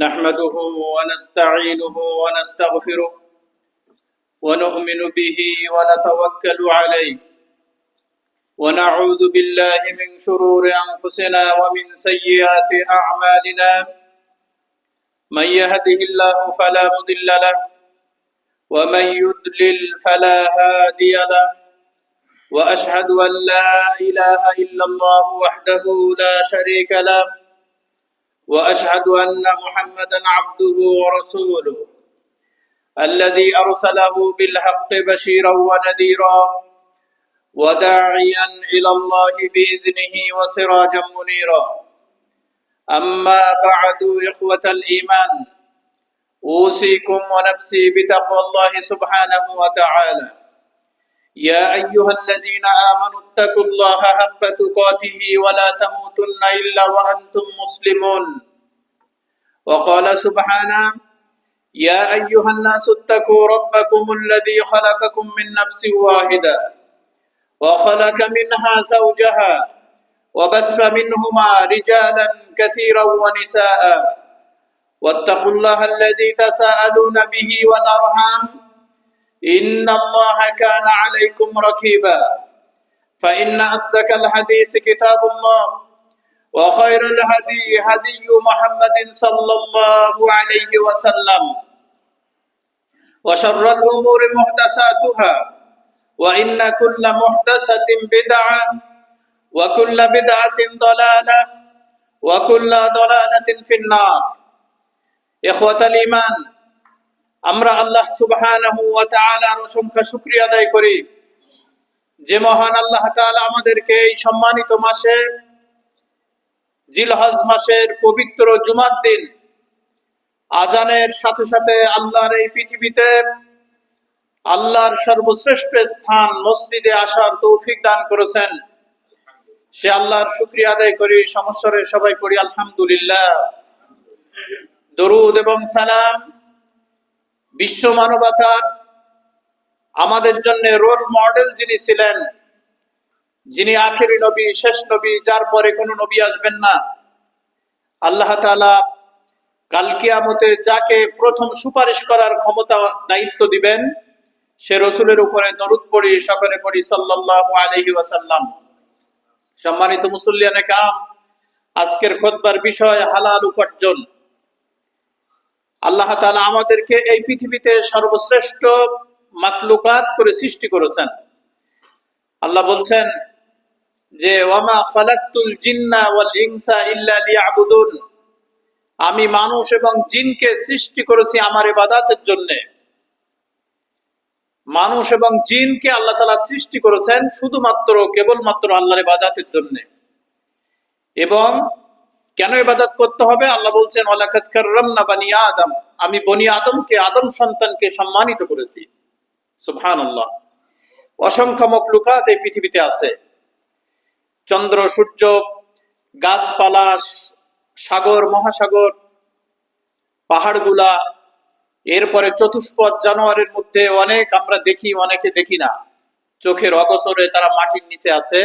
نحمده ونستعينه ونستغفره ونؤمن به ونتوكل عليه ونعوذ بالله من شرور أنفسنا ومن سيئات أعمالنا من يهده الله فلا مضل له ومن يضلل فلا هادي له وأشهد أن لا إله إلا الله وحده لا شريك له وأشهد أن محمدا عبده ورسوله الذي أرسله بالحق بشيرا ونذيرا وداعيا إلى الله بإذنه وسراجا منيرا أما بعد إخوة الإيمان أوصيكم ونفسي بتقوى الله سبحانه وتعالى يا أيها الذين آمنوا اتقوا الله حق تقاته ولا تموتن إلا وأنتم مسلمون وقال سبحانه يا أيها الناس اتقوا ربكم الذي خلقكم من نفس واحدة وخلق منها زوجها وبث منهما رجالا كثيرا ونساء واتقوا الله الذي تساءلون به والأرحام إن الله كان عليكم رقيبا فإن أصدق الحديث كتاب الله وخير الهدي هدي محمد صلى الله عليه وسلم وشر الأمور محدثاتها وإن كل محدثة بدعة وكل بدعة ضلالة وكل ضلالة في النار إخوة الإيمان আমরা আল্লাহ সুবহানাহু ওয়া তাআলার অসংখ্য শুকরিয়া আদায় করি যে মহান আল্লাহ তাআলা আমাদেরকে এই সম্মানিত মাসে জিলহজ মাসের পবিত্র জুমার দিন আজানের সাথে সাথে আল্লাহর এই পৃথিবীতে আল্লাহর সর্বশ্রেষ্ঠ স্থান মসজিদে আসার তৌফিক দান করেছেন। সে আল্লাহর শুকরিয়া আদায় করি, সমস্বরে সবাই করি আলহামদুলিল্লাহ। দরুদ এবং সালাম বিশ্ব মানবতার আমাদের জন্য রোল মডেল যিনি ছিলেন, যিনি আখেরি নবী, শেষ নবী, যার পরে কোনো নবী আসবেন না, আল্লাহ তাআলা কাল কিয়ামতে যাকে প্রথম সুপারিশ করার ক্ষমতা দায়িত্ব দিবেন সে রাসূলের উপরে দরুদ পড়ি, সকলে পড়ি সাল্লাল্লাহু আলাইহি ওয়াসাল্লাম। সম্মানিত মুসল্লিয়ানে কেরাম, আজকের খুতবার বিষয় হালাল উপার্জন। আল্লাহ তাআলা আমাদেরকে এই পৃথিবীতে সর্বশ্রেষ্ঠ মাখলুকাত করে সৃষ্টি করেছেন। আল্লাহ বলছেন যে ওয়ামা খালাকতুল জিন্না ওয়াল ইনসা ইল্লা লিয়াবুদুন, আমি মানুষ এবং জিনকে সৃষ্টি করেছি আমার ইবাদতের জন্য। মানুষ এবং জিনকে আল্লাহ তাআলা সৃষ্টি করেছেন শুধুমাত্র কেবলমাত্র আল্লাহর ইবাদতের জন্য। এবং কেন ইবাদত করতে হবে? আল্লাহ বলছেন ওয়ালাকাদ কাররামনা বানি আদম, আমি বনি আদমকে, আদম সন্তানকে সম্মানিত করেছি। সুবহানাল্লাহ। অসংখ্য মাখলুকাত এই পৃথিবীতে আছে, চন্দ্র সূর্য, গাছপালা, সাগর মহাসাগর, পাহাড়গুলা, এরপরে চতুষ্পদ জানোয়ারের মধ্যে অনেক আমরা দেখি, অনেকে দেখি না, চোখের অগোচরে তারা মাটির নিচে আছে।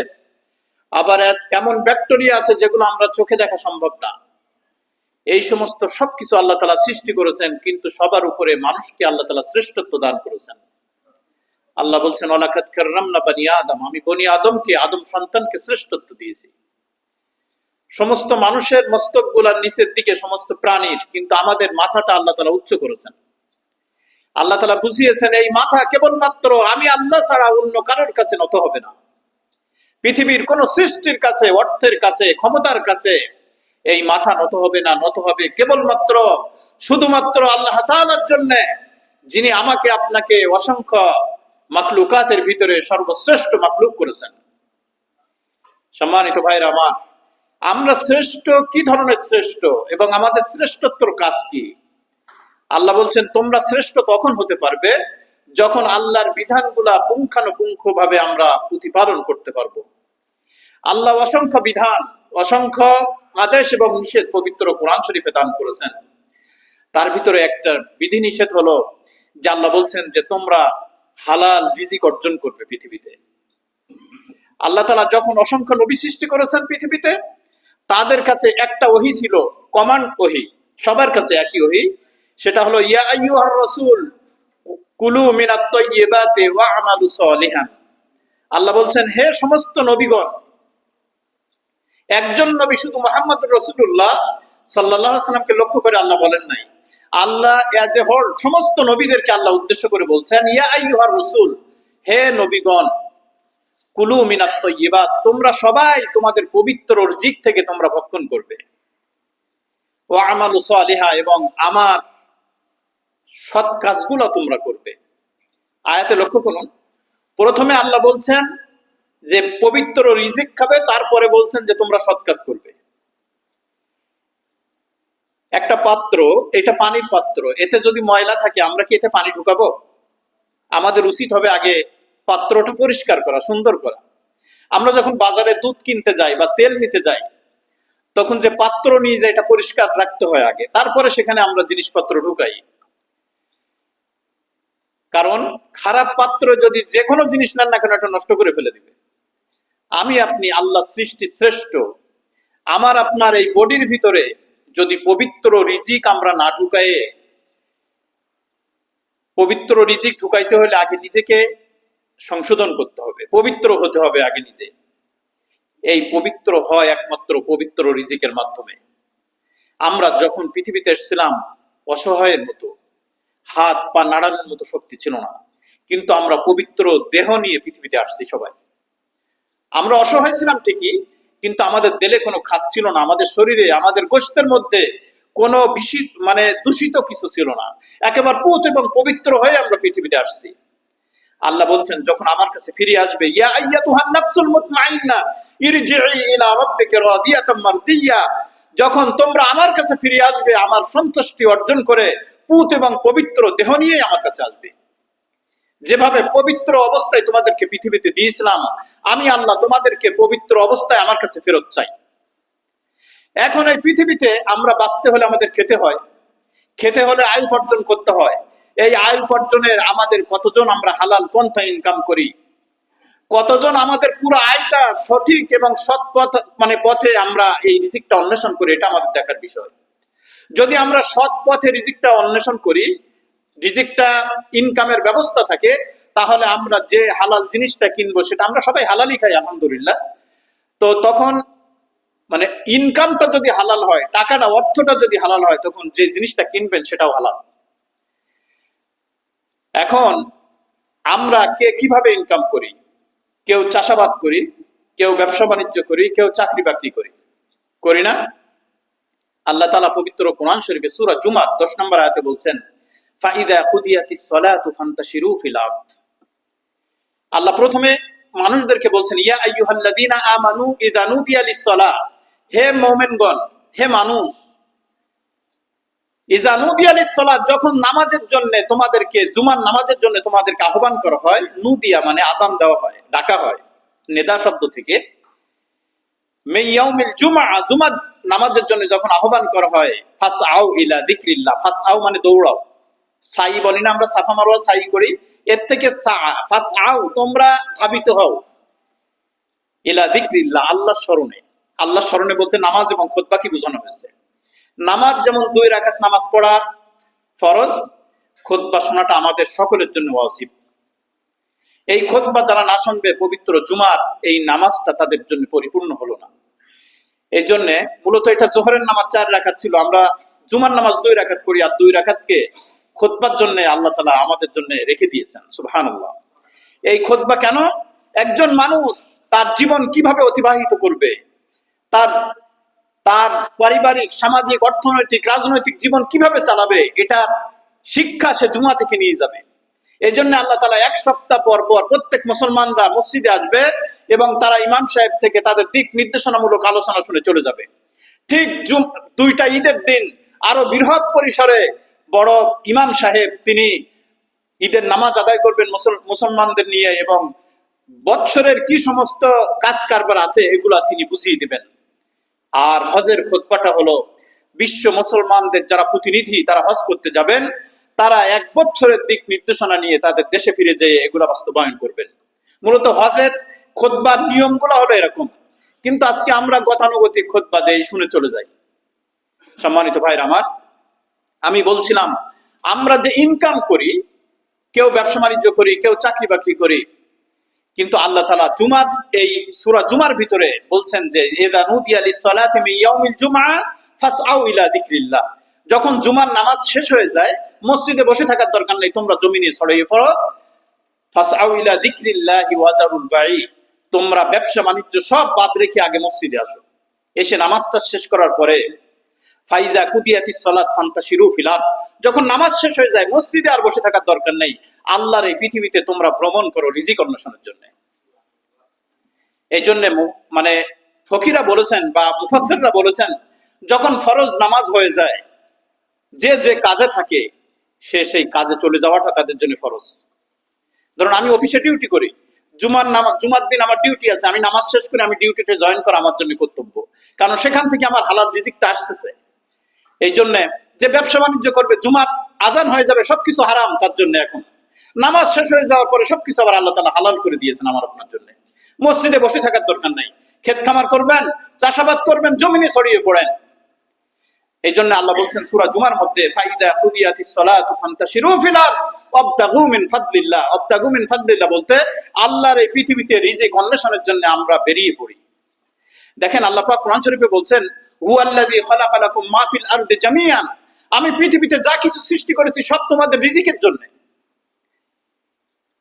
আবার এমন ব্যাকটেরিয়া আছে যেগুলো আমরা চোখে দেখা সম্ভব না। এই সমস্ত সবকিছু আল্লাহ তাআলা সৃষ্টি করেছেন, কিন্তু সবার উপরে মানুষকে আল্লাহ তাআলা শ্রেষ্ঠত্ব দান করেছেন। আল্লাহ বলছেন ওয়ালাকাদ কাররামনা বানি আদম, আমি বনি আদমকে, আদম সন্তানকে শ্রেষ্ঠত্ব দিয়েছি। সমস্ত মানুষের মস্তকগুলার নিচের দিকে সমস্ত প্রাণীর, কিন্তু আমাদের মাথাটা আল্লাহ তাআলা উচ্চ করেছেন। আল্লাহ তাআলা বুঝিয়েছেন এই মাথা কেবলমাত্র আমি আল্লাহ ছাড়া অন্য কারোর কাছে নত হবে না। পৃথিবীর কোন সৃষ্টির কাছে, অর্থের কাছে, ক্ষমতার কাছে এই মাথা নত হবে না। নত হবে কেবলমাত্র শুধুমাত্র আল্লাহ তাআলার জন্য, যিনি আমাকে আপনাকে অসংখ্য মাখলুকাতের ভিতরে সর্বশ্রেষ্ঠ মাখলুক করেছেন। সম্মানিত ভাইরা আমার, আমরা শ্রেষ্ঠ, কি ধরনের শ্রেষ্ঠ এবং আমাদের শ্রেষ্ঠত্বর কাজ কি? আল্লাহ বলছেন তোমরা শ্রেষ্ঠ তখন হতে পারবে যখন আল্লাহর বিধানগুলা পুঙ্খানুপুঙ্খ ভাবে আমরা প্রতিপালন করতে পারবো। আল্লাহ অসংখ্য বিধান, অসংখ্য আদেশ এবং নিষেধ পবিত্র কোরআন শরীফে দান করেছেন। তার ভিতরে একটা বিধিনিষেধ হলো যে আল্লাহ বলছেন যে তোমরা হালাল রিজিক অর্জন করবে পৃথিবীতে। আল্লাহ তাআলা যখন অসংখ্য নবী সৃষ্টি করেছেন পৃথিবীতে, তাদের কাছে একটা ওহী ছিল, কমান্ড ওহী, সবার কাছে একই ওহী, সেটা হলো ইয়া আইয়ুহার রাসূল কুলু মিনাত তাইয়্যিবাতি ওয়া আমালু সালিহান। আল্লাহ বলছেন, হে সমস্ত নবীগণ, একজন নবী শুধু মুহাম্মদুর রাসূলুল্লাহ সাল্লাল্লাহু আলাইহি সাল্লামকে লক্ষ্য করে আল্লাহ বলেন নাই, আল্লাহ এজ এ হোল সমস্ত নবীদেরকে আল্লাহ উদ্দেশ্য করে বলছেন, ইয়া আইয়ুহার রাসূল, হে নবীগণ, কুলু মিনাত তাইয়্যিবাত, তোমরা সবাই তোমাদের পবিত্র রিজিক থেকে তোমরা ভক্ষণ করবে, ওয়া আমালু সালিহা, এবং আমার সৎ কাজগুলো তোমরা করবে। আয়াতে লক্ষ্য করুন, প্রথমে আল্লাহ বলছেন যে পবিত্র রিজিক খাবে, তারপরে বলছেন যে তোমরা সৎ কাজ করবে। একটা পাত্র, এটা পানির পাত্র, এতে যদি ময়লা থাকে আমরা কি এতে পানি ঢুকাবো? আমাদের উচিত হবে আগে পাত্রটা পরিষ্কার করা, সুন্দর করা। আমরা যখন বাজারে দুধ কিনতে যাই বা তেল নিতে যাই, তখন যে পাত্র নিয়ে যায় এটা পরিষ্কার রাখতে হয় আগে, তারপরে সেখানে আমরা জিনিসপত্র ঢুকাই। কারণ খারাপ পাত্র যদি যে কোনো জিনিস নেন না কেন এটা নষ্ট করে ফেলে দিবে। আমি আপনি আল্লাহ সৃষ্টি শ্রেষ্ঠ, আমার আপনার এই বডির ভিতরে যদি পবিত্র রিজিক আমরা না ঢুকায়ে, পবিত্র রিজিক ঢুকাইতে হলে আগে নিজেকে সংশোধন করতে হবে, পবিত্র হতে হবে আগে নিজে। এই পবিত্র হয় একমাত্র পবিত্র রিজিকের মাধ্যমে। আমরা যখন পৃথিবীতে এসেছিলাম অসহায়ের মতো, হাত পা নাড়ানোর মতো শক্তি ছিল না, কিন্তু আমরা পবিত্র দেহ নিয়ে পৃথিবীতে আসছি সবাই। আমরা অসহায় ছিলাম ঠিকই, কিন্তু আমাদের দেলে কোনো খাত ছিল না, আমাদের শরীরে আমাদের গোশতের মধ্যে কোনো দূষিত কিছু ছিল না, একেবারে পুত এবং পবিত্র হয়ে আমরা পৃথিবীতে আসছি। আল্লাহ বলছেন, যখন আমার কাছে ফিরে আসবে, ইয়া আইয়াতুহান নাফসুল মুতমাইন্না ইরজিই ইলা রাব্বিকা রাদিয়াতাম মারদিয়া, যখন তোমরা আমার কাছে ফিরে আসবে আমার সন্তুষ্টি অর্জন করে পুত এবং পবিত্র দেহ নিয়ে আমার কাছে আসবে। যেভাবে পবিত্র অবস্থায় তোমাদেরকে পৃথিবীতে দিয়েছিলাম, আমি আল্লাহ তোমাদেরকে পবিত্র অবস্থায় আমার কাছে ফেরত চাই। এখন এই পৃথিবীতে আমরা বাঁচতে হলে আমাদের খেতে হয়, খেতে হলে আয় উপার্জন করতে হয়। এই আয় উপার্জনের আমাদের কতজন আমরা হালাল পন্থা ইনকাম করি, কতজন আমাদের পুরো আয়টা সঠিক এবং সৎ পথ পথে আমরা এই রিজিকটা অন্বেষণ করি, এটা আমাদের দেখার বিষয়। যদি আমরা সৎ পথে রিজিকটা অন্বেষণ করি, রিজিকটা ইনকামের ব্যবস্থা থাকে, তাহলে আমরা যে হালাল জিনিসটা কিনবো সেটা আমরা সবাই হালালই খাই আলহামদুলিল্লাহ। তো তখন ইনকামটা যদি হালাল হয়, টাকাটা অর্থটা যদি হালাল হয়, তখন যে জিনিসটা কিনবেন সেটাও হালাল। এখন আমরা কে কিভাবে ইনকাম করি? কেউ চাষাবাদ করি, কেউ ব্যবসা বাণিজ্য করি, কেউ চাকরি বাকরি করি না? আল্লাহ তাআলা পবিত্র কোরআন শরীফে সূরা জুমার 10 নম্বর আয়াতে বলছেন, ফাইদা কুদিয়াতিস সালাতু ফান্তাশিরু ফিল আরদ। আল্লাহ প্রথমে মানুষদেরকে বলছেন, ইয়া আইয়ুহাল্লাযীনা আমানু ইযা নুদিয়া লিস-সালাহ, হে মুমিনগণ, হে মানুষ, ইযা নুদিয়া লিস-সালাহ, যখন নামাজের জন্য তোমাদেরকে, জুমার নামাজের জন্য তোমাদেরকে আহ্বান করা হয়, নুদিয়া আযান দেওয়া হয়, ডাকা হয়, নেদা শব্দ থেকে। মিয়াউমিল জুমআ, জুমার নামাজের জন্য যখন আহ্বান করা হয়, ফাসআউ ইলা যিকরিল্লাহ, ফাসআউ দৌড়াও, সাই বলি না আমরা, সাফা মারওয়া সাই করি, এর থেকে ফাসআউ তোমরা ধাবিত হও, ইলা যিকরিল্লাহ, আল্লাহর স্মরণে। আল্লাহর স্মরণে বলতে নামাজ এবং খুতবা কি বোঝানো হয়েছে? নামাজ যেমন 2 রাকাত নামাজ পড়া ফরজ, খুতবা শোনাটা আমাদের সকলের জন্য ওয়াজিব। এই খুতবা যারা না শুনবে, পবিত্র জুমার এই নামাজটা তাদের জন্য পরিপূর্ণ হলো না। এই জন্য মূলত এটা জোহরের নামাজ 4 রাকাত ছিল, আমরা জুমার নামাজ 2 রাকাত করি, আর 2 রাকাতকে খুতবার জন্য আল্লাহ তাআলা আমাদের জন্য রেখে দিয়েছেন। সুবহানাল্লাহ। এই খুতবা কেন? একজন মানুষ তার জীবন কিভাবে অতিবাহিত করবে, তার তার পারিবারিক, সামাজিক, অর্থনৈতিক, রাজনৈতিক জীবন কিভাবে চালাবে, এটা শিক্ষা সে জুমা থেকে নিয়ে যাবে। এই জন্য আল্লাহ তাআলা 1 সপ্তাহ পর পর প্রত্যেক মুসলমানরা মসজিদে আসবে এবং তারা ইমাম সাহেব থেকে তাদের দিক নির্দেশনামূলক আলোচনা শুনে চলে যাবে। ঠিক 2টা ঈদের দিন আরো বৃহৎ পরিসরে বড় ইমাম সাহেব তিনি ঈদের নামাজ আদায় করবেন মুসলমানদের নিয়ে, এবং বৎসরের কি সমস্ত কাজ কারবার আছে এগুলা তিনি বুঝিয়ে দিবেন। আর হজের খুতবাটা হলো বিশ্ব মুসলমানদের যারা প্রতিনিধি, তারা হজ করতে যাবেন, তারা 1 বছরের দিক নির্দেশনা নিয়ে তাদের দেশে ফিরে যেয়ে এগুলা বাস্তবায়ন করবেন। মূলত হজের খুতবার নিয়মগুলো হলো এরকম, কিন্তু আজকে আমরা গতানুগতিক খুতবা দেই, শুনে চলে যাই। সম্মানিত ভাইরা আমার, আমি বলছিলাম আমরা যে ইনকাম করি, কেউ ব্যবসা বাণিজ্য করি, কেউ চাকরি বাকরি করি, কিন্তু আল্লাহ তাআলা জুমার এই সূরা জুমার ভিতরে বলছেন যে ইযা নুদিয়া লিস-সালাতি মিন ইয়াউমিল জুমআ ফাসআউ ইলা যিকরিল্লাহ, যখন জুমার নামাজ শেষ হয়ে যায় মসজিদে বসে থাকার দরকার নেই, তোমরা জমিনে ছড়িয়ে পড়ো। ফাসআউ ইলা যিকরিল্লাহি ওয়া যারুল বাই, তোমরা ব্যবসা বাণিজ্য সব বাদ রেখে আগে মসজিদে আসো, এসে নামাজটা শেষ করার পরে ফাইজা কুদিয়াতিস সালাত ফান্তাশিরু ফিল আরদ, যখন নামাজ শেষ হয়ে যায় মসজিদে আর বসে থাকার দরকার নেই, আল্লাহর এই পৃথিবীতে তোমরা ভ্রমণ করো রিজিক অন্বেষণের জন্য। এই জন্য মানে ফকিরা বলেছেন বা মুফাসসিররা বলেছেন, যখন ফরজ নামাজ হয়ে যায় যে যে কাজে থাকে সে সেই কাজে চলে যাওয়াটা তাদের জন্য ফরজ। ধরুন আমি অফিসে ডিউটি করি, জুমার দিন আমার ডিউটি আছে, আমি নামাজ শেষ করে আমি ডিউটিতে জয়েন করা আমার জন্য কর্তব্য, কারণ সেখান থেকে আমার হালাল রিজিকটা আসতেছে। এই জন্য যে ব্যবসা বাণিজ্য করবে, জুমার আজান হয়ে যাবে সবকিছু হারাম তার জন্য, এখন নামাজ শেষ হয়ে যাওয়ার পরে সবকিছু আবার আল্লাহ তাআলা হালাল করে দিয়েছেন আমার আপনার জন্য। মসজিদে বসে থাকার দরকার নাই, ক্ষেত খামার করবেন, চাষাবাদ করবেন, জমিনে ছড়িয়ে পড়েন। এই জন্য আল্লাহ বলছেন সূরা জুমার মধ্যে ফাইদা কুদিয়াতিস সালাতু ফান্তাশিরু ফিল আরদ ওয়াবতাগু মিন ফাদলিল্লাহ। ওয়াবতাগু মিন ফাদলিল্লাহ বলতে আল্লাহর এই পৃথিবীতে রিজিক অন্বেষণের জন্য আমরা বেরিয়ে পড়ি। দেখেন আল্লাহ পাক কোরআন শরীফে বলছেন হুয়াল্লাযী খালাকা লাকুম মা ফিল আরদি জামিআন, আমি পৃথিবীতে যা কিছু সৃষ্টি করেছি সব তোমাদের রিজিকের জন্য।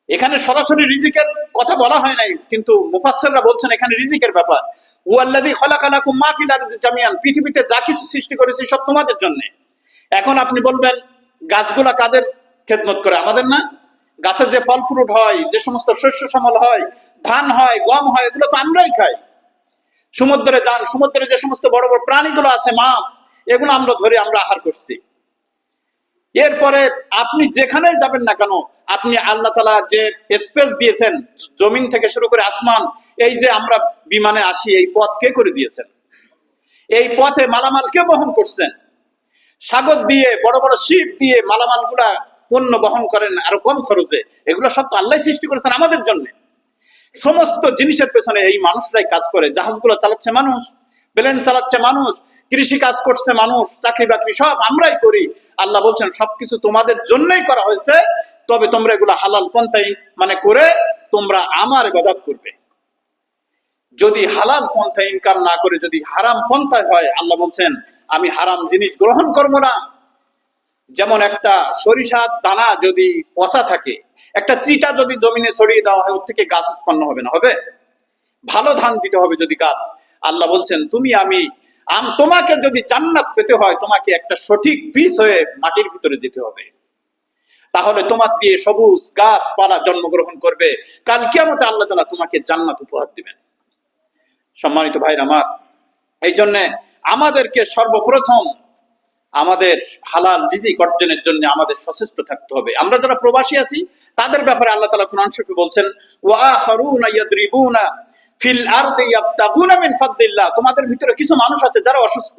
এখানে সরাসরি রিজিকের কথা বলা হয় নাই, কিন্তু মুফাসসিররা বলছেন এখানে রিজিকের ব্যাপার। হুয়াল্লাযী খালাকা লাকুম মা ফিল আরদি জামিআন, পৃথিবীতে যা কিছু সৃষ্টি করেছি সব তোমাদের জন্য। এখন আপনি বলবেন গাছগুলা কাদের খেদমত করে? আমাদের না? গাছের যে ফল ফ্রুট হয়, যে সমস্ত শস্য শ্যামল হয়, ধান হয়, গম হয়, এগুলো তো আমরাই খাই। সমুদ্রে যান, সমুদ্রে যে সমস্ত বড় বড় প্রাণীগুলো আছে, মাছ, এগুলো আমরা ধরে আমরা আহার করছি। এরপরে আপনি যেখানেই যাবেন না কেন, আপনি আল্লাহ তাআলা যে স্পেস দিয়েছেন, জমিন থেকে শুরু করে আসমান, এই যে আমরা বিমানে আসি, এই পথ কে করে দিয়েছেন? এই পথে মালামাল কে বহন করছেন? সাগর দিয়ে, বড় বড় শিপ দিয়ে মালামাল গুলা পণ্য বহন করেন আরো কম খরচে, এগুলো সব তো আল্লাহ সৃষ্টি করেছেন আমাদের জন্য। সমস্ত জিনিসের পেছনে এই মানুষরাই কাজ করে। জাহাজগুলো চালাচ্ছে মানুষ, প্লেন চালাচ্ছে মানুষ, কৃষি কাজ করছে মানুষ, চাকরি বাকরি সব আমরাই করি। আল্লাহ বলছেন সবকিছু তোমাদের জন্যই করা হয়েছে, তবে তোমরা এগুলো হালাল পন্থায় মানে করে তোমরা আমার ইবাদত করবে। যদি হালাল পন্থায় ইনকাম না করে যদি হারাম পন্থায় হয়, আল্লাহ বলছেন আমি হারাম জিনিস গ্রহণ করব না। যেমন একটা সরিষার দানা যদি পচা থাকে, একটা চিটা যদি জমিনে ছড়িয়ে দেওয়া হয়, ওর থেকে গাছ উৎপন্ন হবে না? হবে? ভালো ধান দিতে হবে যদি গাছ। আল্লাহ বলছেন তুমি আমি তোমাকে যদি জান্নাত পেতে হয়, তোমাকে একটা সঠিক বীজ হয়ে মাটির ভিতরে যেতে হবে, তাহলে তোমার দিয়ে সবুজ গাছপালা জন্মগ্রহণ করবে। কাল কিয়ামতে আল্লাহ তাআলা তোমাকে জান্নাত উপহার দিবেন। সম্মানিত ভাইরা আমার, এই জন্য আমাদেরকে সর্বপ্রথম আমাদের হালাল রিজিক অর্জনের জন্য আমাদের সচেষ্ট থাকতে হবে। আমরা যারা প্রবাসী আছি তাদের ব্যাপারে আল্লাহ তাআলা কোরআন শরীফে বলছেন ওয়া আখারুনা ইয়াদরিবুনা ফিল আরদি ইয়াবতাগুনা মিন ফাদলিল্লাহ, তোমাদের ভিতরে কিছু মানুষ আছে যারা অসুস্থ,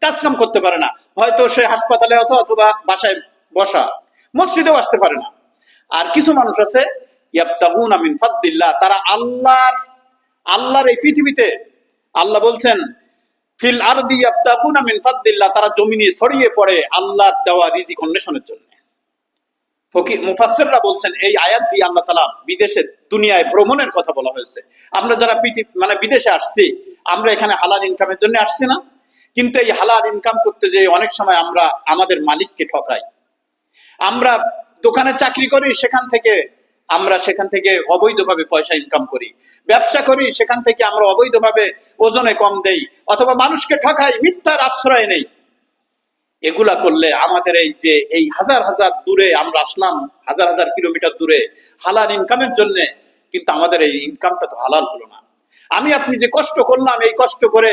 কাজ কাম করতে পারে না, হয়তো সে হাসপাতালে আছে অথবা বাসায় বসা, মসজিদেও আসতে পারে না। আর কিছু মানুষ আছে ইয়াবতাগুনা মিন ফাদলিল্লাহ, তারা আল্লাহর এই পৃথিবীতে, আল্লাহ বলছেন ফিল আরদি ইয়াবতাগুনা মিন ফাদলিল্লাহ, তারা জমিনে ছড়িয়ে পড়ে আল্লাহর দেওয়া রিজিক অন্বেষণের জন্য। মুফাসসিররা বলছেন এই আয়াত দিয়ে আল্লাহ তাআলা বিদেশে দুনিয়ায় ভ্রমণের কথা বলা হয়েছে। আমরা যারা মানে বিদেশে আসছি, আমরা এখানে হালাল ইনকামের জন্য আসছি না? কিন্তু এই হালাল ইনকাম করতে যেয়ে অনেক সময় আমরা আমাদের মালিককে ঠকাই। আমরা দোকানে চাকরি করি, সেখান থেকে অবৈধভাবে পয়সা ইনকাম করি। ব্যবসা করি, সেখান থেকে আমরা অবৈধভাবে ওজনে কম দেই, অথবা মানুষকে ঠকাই, মিথ্যার আশ্রয় নেই। এগুলা করলে আমাদের এই হাজার হাজার দূরে আমরা আসলাম, হাজার হাজার কিলোমিটার দূরে হালাল ইনকামের জন্য, কিন্তু আমাদের এই ইনকামটা তো হালাল হলো না। আমি আপনি যে কষ্ট করলাম, এই কষ্ট করে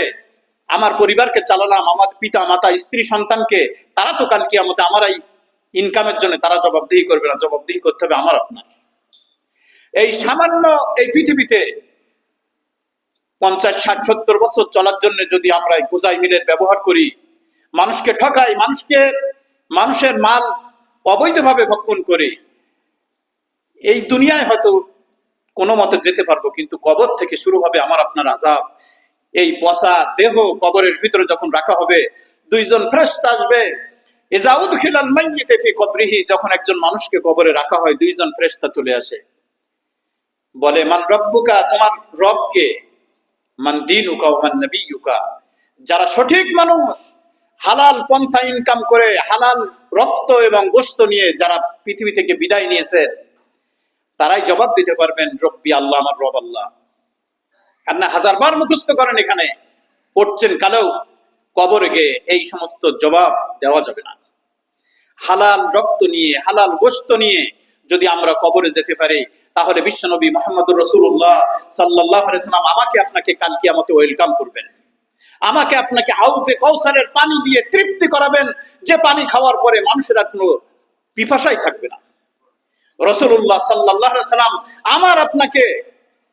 আমার পরিবারকে চালালাম, আমার পিতা মাতা স্ত্রী সন্তানকে, তারা তো কাল কিয়ামতে আমার এই ইনকামের জন্য তারা জবাবদিহি করবে না, জবাবদিহি করতে হবে আমার আপনার। এই সামান্য এই পৃথিবীতে 50, 60, 70 বছর চলার জন্য যদি আমরা গোজাই মিলের ব্যবহার করি, মানুষকে ঠকাই, মানুষের মাল অবৈধভাবে ভক্ষণ করি, এই দুনিয়ায় হয়তো কোনো মতে যেতে পারবো, কিন্তু কবর থেকে শুরু হবে আমার আপনার আযাব। এই পচা দেহ কবরের ভিতরে যখন রাখা হবে, দুইজন ফেরেশতা আসবে, ইযা উদখিলাল মাইয়িতু ফি কবরিহি, যখন একজন মানুষকে কবরে রাখা হয় দুইজন ফেরেশতা চলে আসে, বলে মান রব্বুকা, তোমার রব কে? মান দীনুকা ওয়া মান নবিয়্যুকা, যারা সঠিক মানুষ, হালাল পন্থা ইনকাম করে হালাল রক্ত এবং গোশত নিয়ে যারা পৃথিবী থেকে বিদায় নিয়েছে, তারাই জবাব দিতে পারবেন রব্বি আল্লাহ, আমার রব আল্লাহ। আর না হাজারবার মুখস্থ করেন, এখানে পড়ছেন কালেও কবরে গিয়ে এই সমস্ত জবাব দেওয়া যাবে না। হালাল রক্ত নিয়ে হালাল গোশত নিয়ে যদি আমরা কবরে যেতে পারি, তাহলে বিশ্বনবী মুহাম্মদুর রাসূলুল্লাহ সাল্লাল্লাহু আলাইহি ওয়াসাল্লাম আমাকে আপনাকে কাল কিয়ামতে ওয়েলকাম করবেন। আমাকে আপনাকে হাউজে কাউসারের পানি দিয়ে তৃপ্তি করাবেন, যে পানি খাওয়ার পরে মানুষের আর কোনো পিপাসাই থাকবে না। রাসূলুল্লাহ সাল্লাল্লাহু আলাইহি ওয়াসাল্লাম আমার আপনাকে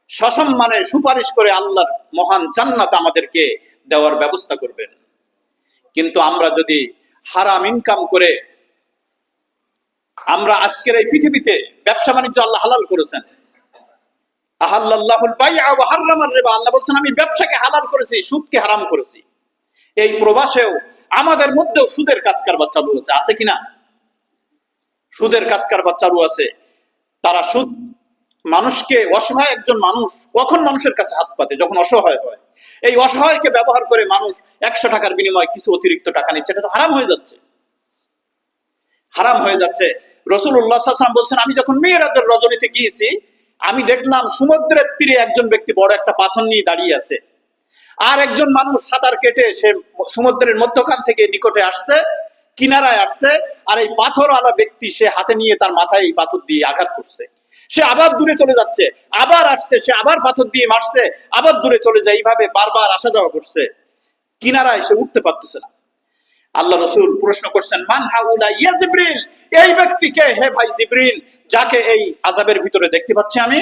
সসম্মানে সুপারিশ করে আল্লাহর মহান জান্নাত আমাদেরকে দেওয়ার ব্যবস্থা করবেন। কিন্তু আমরা যদি হারাম ইনকাম করে, আমরা আজকের এই পৃথিবীতে ব্যবসা বাণিজ্য আল্লাহ হালাল করেছেন, আহাল্লাল্লাহুল বাইআ ওয়া হাররামার রিবা, আল্লাহ বলছেন আমি ব্যবসাকে হালাল করেছি, সুদকে হারাম করেছি। এই প্রবাসেও আমাদের মধ্যেও সুদের কাজ কারবার চালু আছে কিনা? সুদের কাজ কারবার চালু আছে। তারা সুদ, মানুষকে, অসহায় একজন মানুষ কখন মানুষের কাছে হাত পাতে? যখন অসহায় হয়। এই অসহায়কে ব্যবহার করে মানুষ 100 টাকার বিনিময়ে কিছু অতিরিক্ত টাকা নিচ্ছে, এটা তো হারাম হয়ে যাচ্ছে, হারাম হয়ে যাচ্ছে। রাসূলুল্লাহ সাল্লাল্লাহু আলাইহি ওয়াসাল্লাম বলছেন আমি যখন মিরাজের রজনীতে গিয়েছি, আমি দেখলাম সমুদ্রের তীরে একজন ব্যক্তি বড় একটা পাথর নিয়ে দাঁড়িয়ে আছে, আর একজন মানুষ সাঁতার কেটে সে সমুদ্রের মধ্যখান থেকে নিকটে আসছে, কিনারায় আসছে, আর এই পাথরওয়ালা ব্যক্তি সে হাতে নিয়ে তার মাথায় এই পাথর দিয়ে আঘাত করছে। সে আবার দূরে চলে যাচ্ছে, আবার আসছে, সে আবার পাথর দিয়ে মারছে, আবার দূরে চলে যায়, এইভাবে বারবার আসা যাওয়া করছে, কিনারায় সে উঠতে পারতেছে না। আল্লাহ রাসূল প্রশ্ন করছেন মান হাউলা ইয়া জিবরিল, এই ব্যক্তিকে হে ভাই জিবরিল, যাকে এই আযাবের ভিতরে দেখতে পাচ্ছি আমি।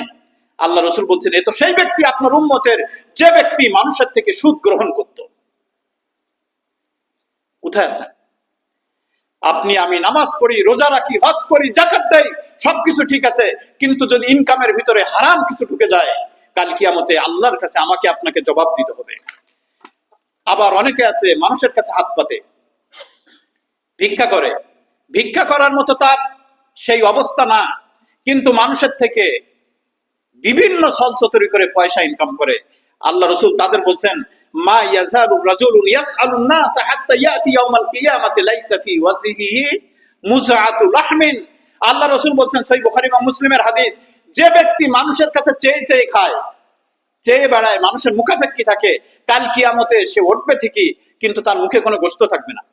আল্লাহ রাসূল বলছেন এ তো সেই ব্যক্তি আপনার উম্মতের, যে ব্যক্তি মানুষের থেকে সুদ গ্রহণ করত। কোথায় আছেন আপনি? আমি নামাজ পড়ি, রোজা রাখি, হজ করি, যাকাত দেই, সবকিছু ঠিক আছে, কিন্তু যদি ইনকামের ভিতরে হারাম কিছু ঢুকে যায়, কাল কিয়ামতে আল্লাহর কাছে আমাকে আপনাকে জবাব দিতে হবে। আবার অনেকে আছে মানুষের কাছে হাত পাতে, ভিক্ষা করে, ভিক্ষা করার মতো তার সেই অবস্থা না, কিন্তু মানুষের থেকে বিভিন্ন ছলছতরি করে পয়সা ইনকাম করে। আল্লাহ রাসূল তাদের বলছেন মা ইয়াজালু রাজুলুন ইয়াসআলুন নাস হাত্তা ইয়াতি ইয়াউমাল কিয়ামাতি লাইসা ফি ওয়াজহিহি মুযআতু লাহমিন। আল্লাহ রাসূল বলছেন, সহিহ বুখারী এবং মুসলিমের হাদিস, যে ব্যক্তি মানুষের কাছে চেয়ে চেয়ে খায়, চেয়ে বেড়ায়, মানুষের মুখাপেক্ষী থাকে, কাল কিয়ামতে সে উঠবে ঠিকই, কিন্তু তার মুখে কোনো গোশত থাকবে না,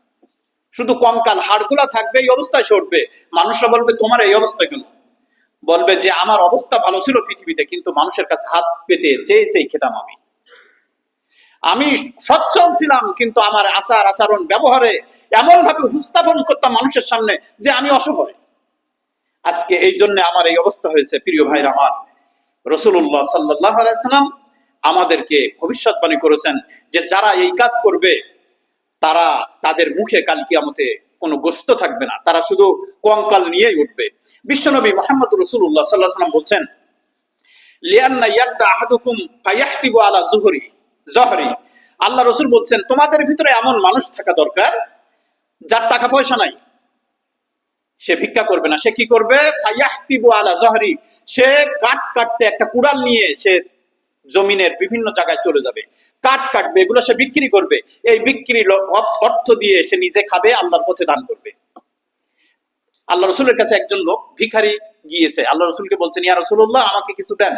শুধু কঙ্কাল হাড়গুলা থাকবে। এই অবস্থায় সে উঠবে। মানুষরা বলবে তোমার এই অবস্থা কেন? বলবে যে আমার অবস্থা ভালো ছিল পৃথিবীতে, কিন্তু মানুষের কাছে হাত পেতে চেয়ে চেয়ে খেতাম, আমি সচ্ছল ছিলাম, কিন্তু আমার আচার আচরণ ব্যবহারে এমন ভাবে উপস্থাপন করতাম মানুষের সামনে যে আমি অসহায়। আজকে এই জন্য আমার এই অবস্থা হয়েছে। প্রিয় ভাইরা আমার, রাসূলুল্লাহ সাল্লাল্লাহু আলাইহি ওয়াসাল্লাম আমাদেরকে ভবিষ্যৎবাণী করেছেন যে যারা এই কাজ করবে, তারা, তাদের মুখে কাল কিয়ামতে কোনো গোশত থাকবে না, তারা শুধু কঙ্কাল নিয়েই উঠবে। বিশ্বনবী মুহাম্মদ রাসূলুল্লাহ সাল্লাল্লাহু আলাইহি ওয়াসাল্লাম বলছেন লিআন্না ইয়াদা আহাদুকুম ফায়াহতিবু আলা জহরি। আল্লাহ রাসূল বলছেন তোমাদের ভিতরে এমন মানুষ থাকা দরকার যার টাকা পয়সা নাই, সে ভিক্ষা করবে না। সে কি করবে? ফায়াহতিবু আলা জহরি, সে কাঠ কাটতে একটা কুড়াল নিয়ে সে জমিনের বিভিন্ন জায়গায় চলে যাবে, কাঠ কাটবে, এগুলো সে বিক্রি করবে, এই বিক্রি অর্থ দিয়ে সে নিজে খাবে, আল্লাহর পথে দান করবে। আল্লাহ রাসূলের কাছে একজন লোক ভিখারি গিয়েছে, আল্লাহ রাসূলকে বলছেন ইয়া রাসূলুল্লাহ আমাকে কিছু দেন।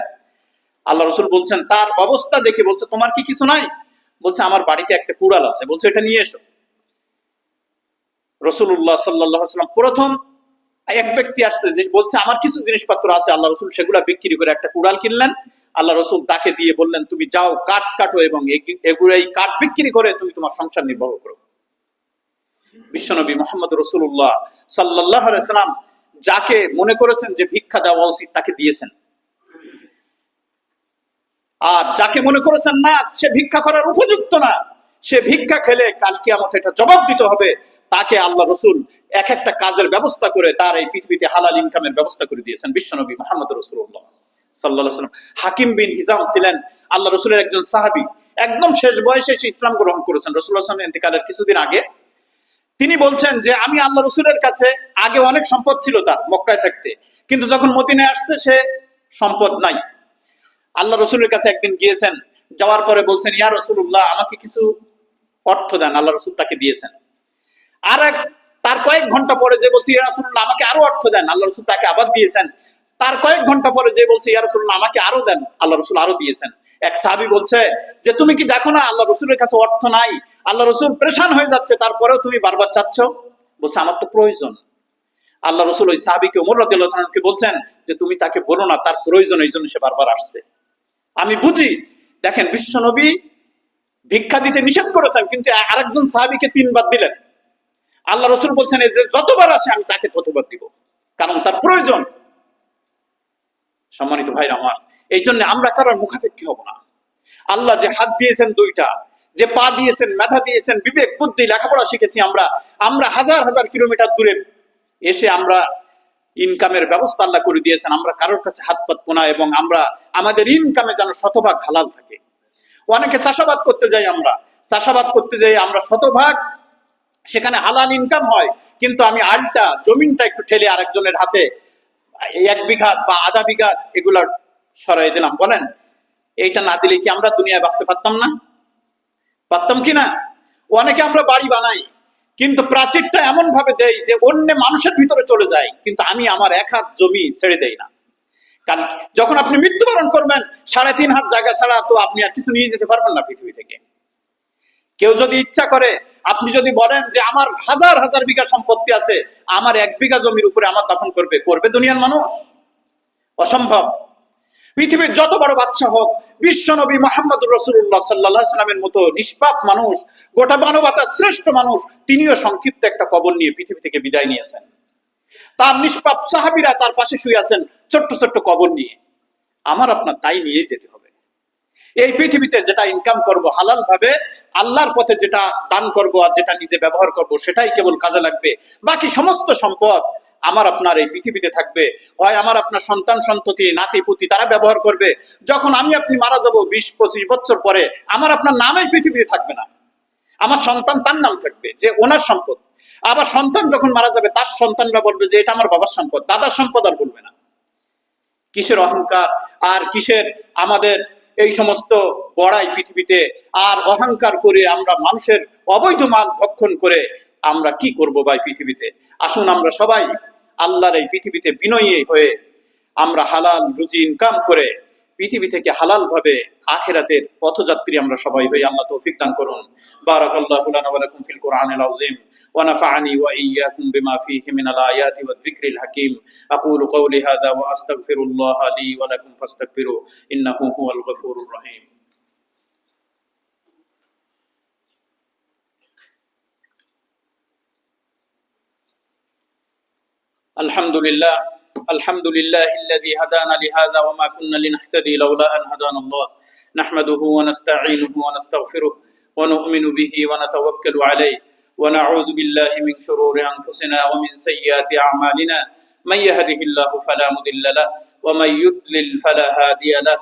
আল্লাহ রাসূল বলছেন, তার অবস্থা দেখে বলছে তোমার কি কিছু নাই? বলছে আমার বাড়িতে একটা কুড়াল আছে। বলছে এটা নিয়ে এসো। রাসূলুল্লাহ সাল্লাল্লাহু আলাইহি ওয়াসাল্লাম প্রথম এক ব্যক্তি আসছে যে বলছে আমার কিছু জিনিসপত্র আছে, আল্লাহ রাসূল সেগুলা বিক্রি করে একটা কুড়াল কিনলেন। আল্লাহ রাসূল তাকে দিয়ে বললেন তুমি যাও কাঠ কাটো এবং এগুলো এই কাঠ বিক্রি করে তুমি তোমার সংসার নির্বাহ করো। বিশ্বনবী মুহাম্মদ রাসূলুল্লাহ সাল্লাল্লাহু আলাইহি ওয়াসাল্লাম যাকে মনে করেছেন যে ভিক্ষা দেওয়া উচিত, তাকে দিয়েছেন, আর যাকে মনে করেছেন না সে ভিক্ষা করার উপযুক্ত না, সে ভিক্ষা খেলে কাল কিয়ামতে এটা জবাব দিতে হবে, তাকে আল্লাহ রাসূল এক একটা কাজের ব্যবস্থা করে তার এই পৃথিবীতে হালাল ইনকামের ব্যবস্থা করে দিয়েছেন বিশ্বনবী মুহাম্মদ রাসূলুল্লাহ সাল্লাল্লাহু আলাইহি ওয়াসাল্লাম। হাকিম বিন হিজাম ছিলেন আল্লাহ রাসূলের একজন সাহাবী, একদম শেষ বয়সে সে ইসলাম গ্রহণ করেছেন রাসূলুল্লাহ সাল্লাল্লাহু আলাইহি ওয়াসাল্লাম ইন্তেকালের কিছুদিন আগে। তিনি বলছেন যে আমি আল্লাহ রসুলের কাছে আগে অনেক সম্পদ ছিল তার মক্কায় থাকতে, কিন্তু যখন মদিনায় আসছে সে সম্পদ নাই। আল্লাহ রসুলের কাছে একদিন গিয়েছেন, যাওয়ার পরে বলছেন ইয়া রসুল্লাহ আমাকে কিছু অর্থ দেন। আল্লাহ রসুল তাকে দিয়েছেন। আর এক তার কয়েক ঘন্টা পরে যে বলছে ইয়া রাসূলুল্লাহ আমাকে আরো অর্থ দেন, আল্লাহ রসুল তাকে আবার দিয়েছেন। তার কয়েক ঘন্টা পরে যে বলছে ইয়া রাসূলুল্লাহ আমাকে আরো দেন, আল্লাহ রসুল আরো দিয়েছেন। এক সাহাবী বলছে যে তুমি কি দেখো না আল্লাহ রসুলের কাছে অর্থ নাই, আল্লাহ রসুল পেরেশান হয়ে যাচ্ছে, তারপরেও তুমি বারবার চাচ্ছ? বলছে আমার তো প্রয়োজন। আল্লাহ রসুল ওই সাহাবীকে ওমর রাদিয়াল্লাহু তাআলা কে বলছেন যে তুমি তাকে বলো না তার প্রয়োজন, এই জন্য সে বারবার আসছে। আমি বুঝি, দেখেন বিশ্ব নবী ভিক্ষা দিতে নিষেধ করেছেন, কিন্তু আরেকজন সাহাবীকে 3 বার দিলেন। আল্লাহ রসুল বলছেন যে যতবার আসে আমি তাকে ততবার দিব, কারণ তার প্রয়োজন। সম্মানিত ভাইরা আমার, এই জন্য আমরা কারোর মুখাপেক্ষী হব না। আল্লাহ যে হাত দিয়েছেন 2টা, যে পা দিয়েছেন, মেধা দিয়েছেন, বিবেক বুদ্ধি, লেখাপড়া শিখেছি আমরা হাজার হাজার কিলোমিটার দূরে এসে আমরা ইনকামের ব্যবস্থা আল্লাহ করে দিয়েছেন। আমরা কারোর কাছে হাত পাতবো না, এবং আমরা আমাদের ইনকামে যেন শতভাগ হালাল থাকে। অনেকে চাষাবাদ করতে যাই, আমরা শতভাগ সেখানে হালাল ইনকাম হয়, কিন্তু আমি আলটা জমিনটা একটু ঠেলে আরেকজনের হাতে 1 বিঘা বা আধা বিঘা এগুলা সরাই দিলাম। বলেন এইটা না দিলে কি আমরা দুনিয়ায় বাঁচতে পারতাম না? পারতাম কি না? অনেকে আমরা বাড়ি বানাই, কিন্তু প্রাচীরটা এমন ভাবে দেই যে অন্য মানুষের ভিতরে চলে যায়, কিন্তু আমি আমার 1 হাত জমি ছেড়ে দেই না। কারণ যখন আপনি মৃত্যুবরণ করবেন 3.5 হাত জায়গা ছাড়া তো আপনি আর কিছু নিয়ে যেতে পারবেন না পৃথিবী থেকে। কেউ যদি ইচ্ছা করে, আপনি যদি বলেন যে আমার হাজার হাজার বিঘা সম্পত্তি আছে, আমার 1 বিঘা জমির উপরে আমার দখল করবে দুনিয়ার মানুষ? অসম্ভব। পৃথিবীর যত বড় বাদশা হোক, বিশ্ব নবী মুহাম্মদুর রাসূলুল্লাহ সাল্লাল্লাহু আলাইহি ওয়াসাল্লামের মতো নিষ্পাপ মানুষ, গোটা মানবতার শ্রেষ্ঠ মানুষ, তিনিও সংক্ষিপ্ত একটা কবর নিয়ে পৃথিবী থেকে বিদায় নিয়েছেন। তার নিষ্পাপ সাহাবীরা তার পাশে শুয়ে আছেন ছোট্ট ছোট্ট কবর নিয়ে। আমার আপনার তাই নিয়ে যেতে হবে। এই পৃথিবীতে যেটা ইনকাম করব হালাল ভাবে, আল্লাহর পথে যেটা দান করব আর যেটা নিজে ব্যবহার করব, সেটাই কেবল কাজে লাগবে। বাকি সমস্ত সম্পদ আমার আপনার এই পৃথিবীতে থাকবে, হয় আমার আপনার সন্তান সন্ততি নাতি পুতি তারা ব্যবহার করবে। যখন আমি আপনি মারা যাব 20-25 বছর পরে, আমার আপনার নামই পৃথিবীতে থাকবে না। আমার সন্তান তার নাম থাকবে যে ওনার সম্পদ। আবার সন্তান যখন মারা যাবে তার সন্তানরা বলবে যে এটা আমার বাবার সম্পদ, দাদার সম্পদ আর বলবে না। কিসের অহংকার আর কিসের আমাদের এই সমস্ত বড়াই পৃথিবীতে, আর অহংকার করে আমরা মানুষের অবৈধ মাল ভক্ষণ করে আমরা কি করব ভাই পৃথিবীতে? আসুন আমরা সবাই আল্লাহর এই পৃথিবীতে বিনয়ী হয়ে আমরা হালাল রুজি ইনকাম করে পৃথিবী থেকে হালাল ভাবে আখিরাতের পথযাত্রী আমরা সবাই হই। আল্লাহ তৌফিক দান করুন। বারাকাল্লাহু লানা ওয়া লাকুম ফিল কুরআনিল আযীম ونفعني وإياكم بما فيه من الآيات والذكر الحكيم. أقول قولي هذا وأستغفر الله لي ولكم فاستغفروه إنه هو الغفور الرحيم. الحمد لله الذي هدانا لهذا وما كنا لنهتدي لولا أن هدانا الله. نحمده ونستعينه ونستغفره ونؤمن به ونتوكل عليه ونعوذ بالله من شرور أنفسنا ومن سيئات أعمالنا. من يهده الله فلا مضل له ومن يضلل فلا هادي له.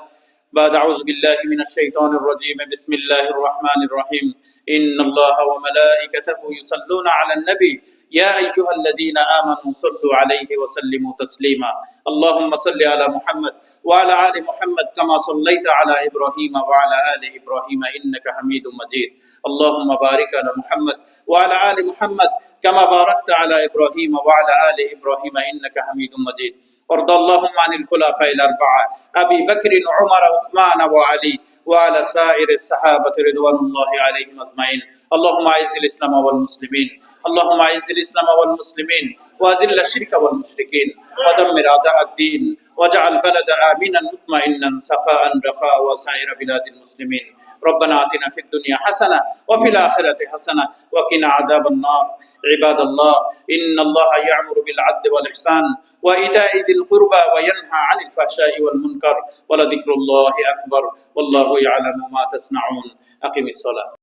بعد أعوذ بالله من الشيطان الرجيم. بسم الله الرحمن الرحيم. إن الله وملائكته يصلون على النبي يا أيها الذين آمنوا صلوا عليه وسلموا تسليما. اللهم صل على محمد وعلى آل محمد كما صليت على إبراهيم وعلى آل إبراهيم إنك حميد مجيد. اللهم بارك على محمد وعلى آل محمد كما باركت على إبراهيم وعلى آل إبراهيم إنك حميد مجيد. وارض اللهم عن الخلفاء الأربعة أبي بكر عمر عثمان وعلي وعلى سائر الصحابة رضوان الله عليهم أجمعين. اللهم أعز الإسلام والمسلمين، اللهم أعز الإسلام والمسلمين وأذل الشرك والمشركين ودمر أعداء الدين واجعل بلد آمنا مطمئنا سخاء رخاء وسائر بلاد المسلمين. ربنا آتنا في الدنيا حسنة وفي الآخرة حسنة وقنا عذاب النار. عباد الله، إن الله يأمر بالعدل والإحسان وإيتاء ذي القربى وينهى عن الفحشاء والمنكر ولذكر الله أكبر والله يعلم ما تصنعون. أقم الصلاة.